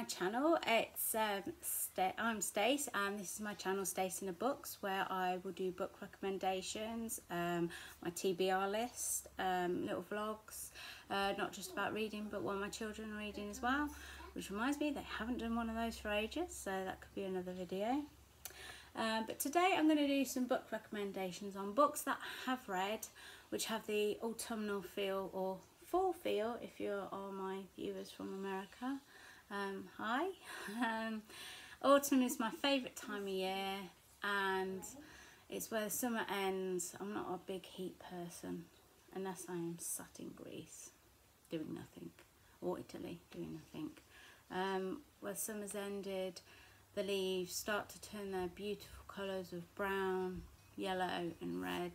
my channel. I'm Stace, and this is my channel Stace in the Books, where I will do book recommendations, my TBR list, little vlogs, not just about reading but while my children are reading as well, which reminds me they haven't done one of those for ages, so that could be another video. But today I'm going to do some book recommendations on books that I have read which have the autumnal feel, or fall feel if you are my viewers from America. Hi. Autumn is my favourite time of year, and it's where the summer ends. I'm not a big heat person unless I am sat in Greece doing nothing, or Italy doing nothing. Where summer's ended, the leaves start to turn their beautiful colours of brown, yellow and red,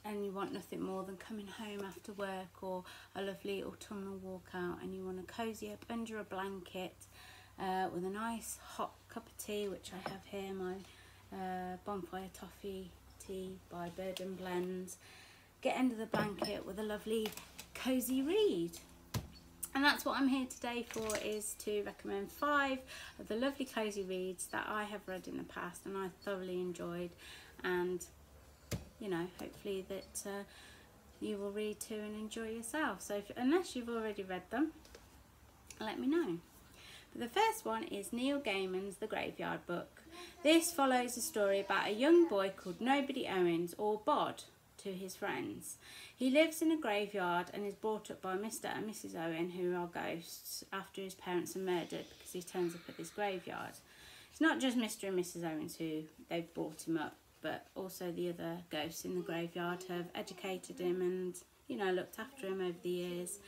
and you want nothing more than coming home after work or a lovely autumnal walk out, and you want to cozy up under a blanket with a nice hot cup of tea, which I have here, my bonfire toffee tea by Bird and Blends. Get under the blanket with a lovely cozy read. And that's what I'm here today for, is to recommend 5 of the lovely cozy reads that I have read in the past and I thoroughly enjoyed, and you know, hopefully that you will read too and enjoy yourself. So unless you've already read them, let me know. But the first one is Neil Gaiman's The Graveyard Book. This follows a story about a young boy called Nobody Owens, or Bod to his friends. He lives in a graveyard and is brought up by Mr. and Mrs. Owen, who are ghosts, after his parents are murdered because he turns up at this graveyard. It's not just Mr. and Mrs. Owens who they've brought him up, but also the other ghosts in the graveyard have educated him and, you know, looked after him over the years.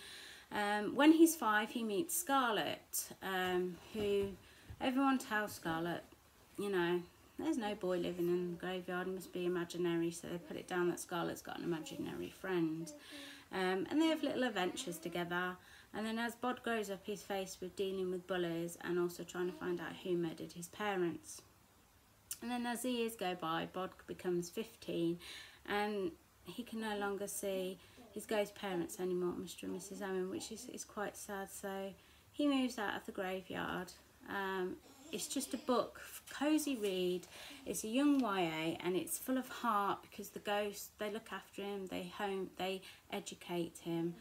When he's 5, he meets Scarlet, who everyone tells Scarlet, you know, there's no boy living in the graveyard, it must be imaginary, so they put it down that Scarlet's got an imaginary friend. And they have little adventures together, and then as Bod grows up, he's faced with dealing with bullies and also trying to find out who murdered his parents. And then as the years go by, Bod becomes 15 and he can no longer see his ghost parents anymore, Mr. and Mrs. Owen, which is quite sad. So he moves out of the graveyard. It's just a book, cozy read. It's a young YA and it's full of heart because the ghosts, they look after him, they educate him,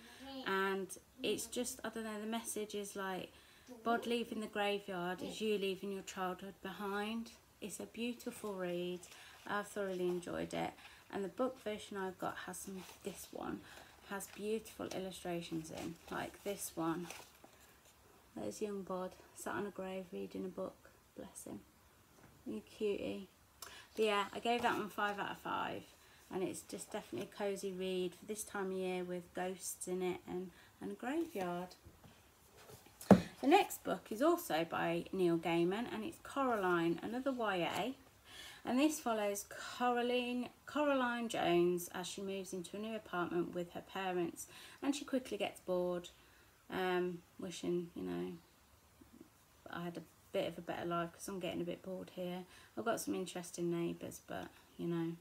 and it's just, I don't know, the message is like, Bod leaving the graveyard is you leaving your childhood behind. It's a beautiful read. I've thoroughly enjoyed it, and the book version I've got has this one has beautiful illustrations in, like this one. There's young Bod sat on a grave reading a book. Bless him. You cutie. But yeah, I gave that one 5 out of 5, and it's just definitely a cozy read for this time of year with ghosts in it and a graveyard. The next book is also by Neil Gaiman, and it's Coraline, another YA, and this follows Coraline Jones as she moves into a new apartment with her parents, and she quickly gets bored, wishing, you know, I had a bit of a better life because I'm getting a bit bored here. I've got some interesting neighbours, but you know.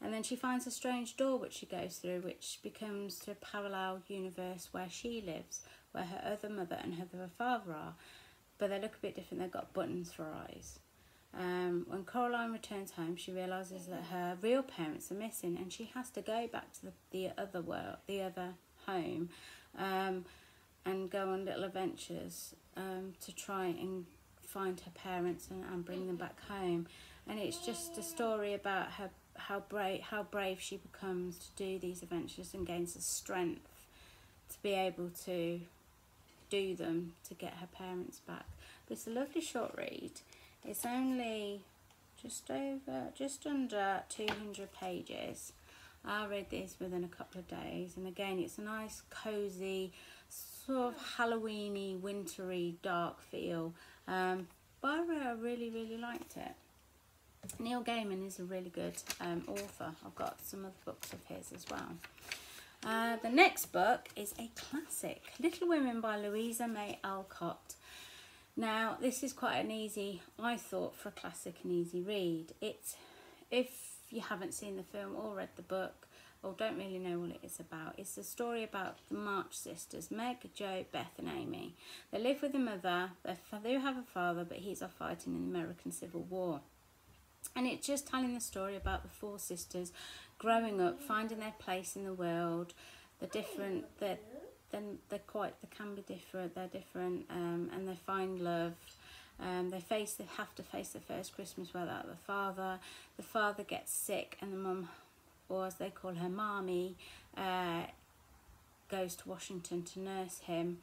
And then she finds a strange door which she goes through, which becomes to a parallel universe where she lives, where her other mother and her other father are, but they look a bit different. They've got buttons for eyes. When Coraline returns home, she realises that her real parents are missing, and she has to go back to the other world, the other home, and go on little adventures to try and find her parents and bring them back home. And it's just a story about how brave she becomes to do these adventures and gains the strength to be able to do them to get her parents back. But it's a lovely short read. It's only just under 200 pages. I read this within a couple of days, and again, it's a nice cozy sort of Halloweeny, wintry, dark feel, but I really liked it. Neil Gaiman is a really good author. I've got some other books of his as well. The next book is a classic, Little Women by Louisa May Alcott. Now, this is quite an easy, I thought, for a classic, an easy read. It's, if you haven't seen the film or read the book, or don't really know what it is about. It's a story about the March sisters, Meg, Jo, Beth and Amy. They live with a mother. They do have a father, but he's off fighting in the American Civil War. And it's just telling the story about the 4 sisters growing up, finding their place in the world. They're different, they can be different, they're different, and they find love. They have to face the first Christmas without the father. The father gets sick, and the mum, or as they call her, Marmee, goes to Washington to nurse him.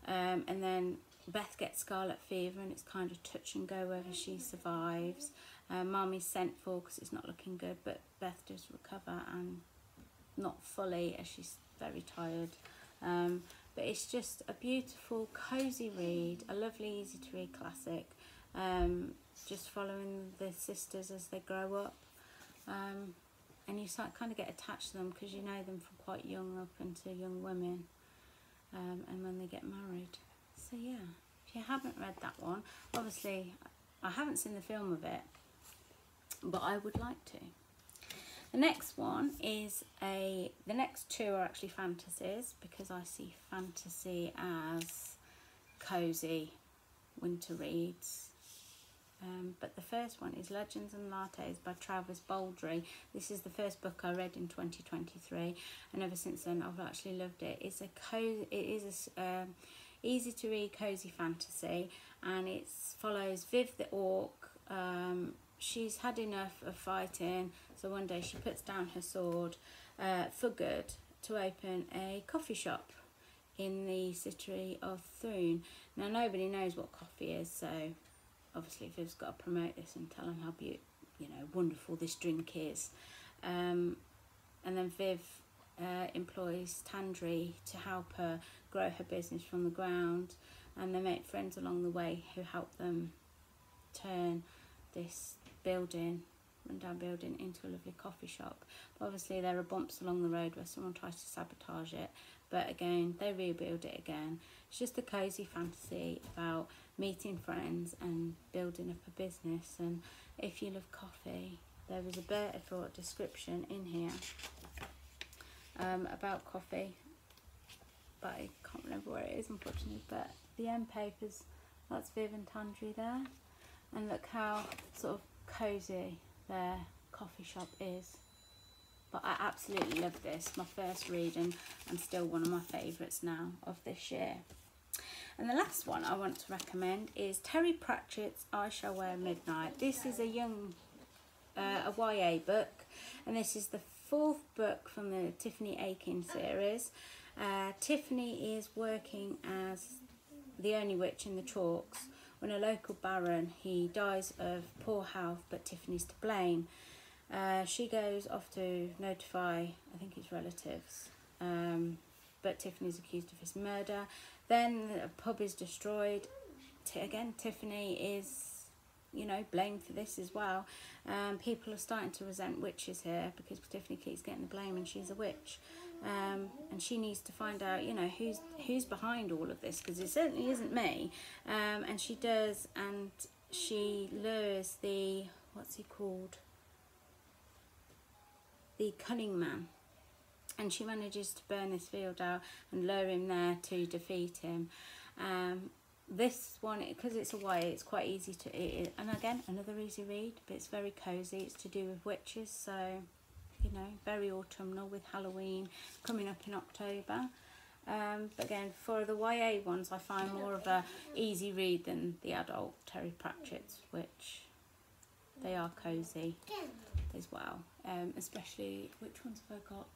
And then Beth gets scarlet fever, and it's kind of touch and go whether she survives. Marmee's sent for because it's not looking good, but Beth does recover, and not fully as she's very tired. But it's just a beautiful, cosy read, a lovely, easy to read classic. Just following the sisters as they grow up. And you kind of get attached to them because you know them from quite young up into young women. And when they get married. So yeah, if you haven't read that one, obviously I haven't seen the film of it, but I would like to. The next one is the next 2 are actually fantasies, because I see fantasy as cosy winter reads. But the first one is Legends and Lattes by Travis Baldry. This is the first book I read in 2023, and ever since then I've actually loved it. It is a easy to read, cosy fantasy, and it follows Viv the orc. She's had enough of fighting, so one day she puts down her sword for good to open a coffee shop in the city of Thune. Now nobody knows what coffee is, so obviously Viv's got to promote this and tell them how wonderful this drink is. And then Viv employs Tandri to help her grow her business from the ground, and they make friends along the way who help them turn this rundown building into a lovely coffee shop. But obviously there are bumps along the road where someone tries to sabotage it, but again they rebuild it again. It's just a cosy fantasy about meeting friends and building up a business. And if you love coffee, there is a beautiful description in here about coffee, but I can't remember where it is unfortunately. But the end papers, that's Viv and Tandri there, and look how sort of cosy their coffee shop is. But I absolutely love this, my first read, and still one of my favourites now of this year. And the last one I want to recommend is Terry Pratchett's I Shall Wear Midnight. This is a YA book, and this is the 4th book from the Tiffany Aiken series. Tiffany is working as the only witch in the Chalks when a local baron, he dies of poor health, but Tiffany's to blame. She goes off to notify, I think it's relatives, but Tiffany's accused of his murder. Then the pub is destroyed. Again, Tiffany is, blamed for this as well. People are starting to resent witches here because Tiffany keeps getting the blame and she's a witch. And she needs to find out, who's behind all of this, because it certainly isn't me. And she does, and she lures the, what's he called? The cunning man. And she manages to burn this field out and lure him there to defeat him. This one, because it's a YA, it's quite easy to, and again, another easy read, but it's very cosy. It's to do with witches, so very autumnal with Halloween coming up in October. But again, for the YA ones, I find more of a easy read than the adult Terry Pratchett's, which they are cosy as well. Especially, which ones have I got?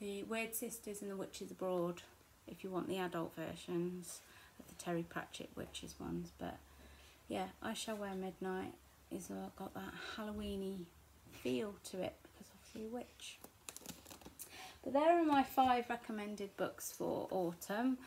The Weird Sisters and the Witches Abroad, if you want the adult versions of the Terry Pratchett witches ones. But yeah, I Shall Wear Midnight is got that Halloweeny feel to it, because obviously a witch. But there are my 5 recommended books for autumn.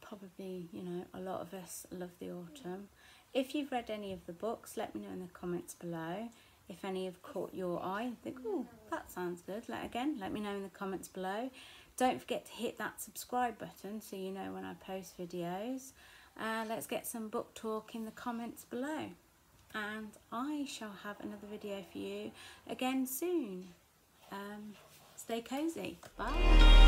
Probably, a lot of us love the autumn. If you've read any of the books, let me know in the comments below. If any have caught your eye, think, oh, that sounds good. Let me know in the comments below. Don't forget to hit that subscribe button so you know when I post videos. Let's get some book talk in the comments below. And I shall have another video for you again soon. stay cozy. Bye.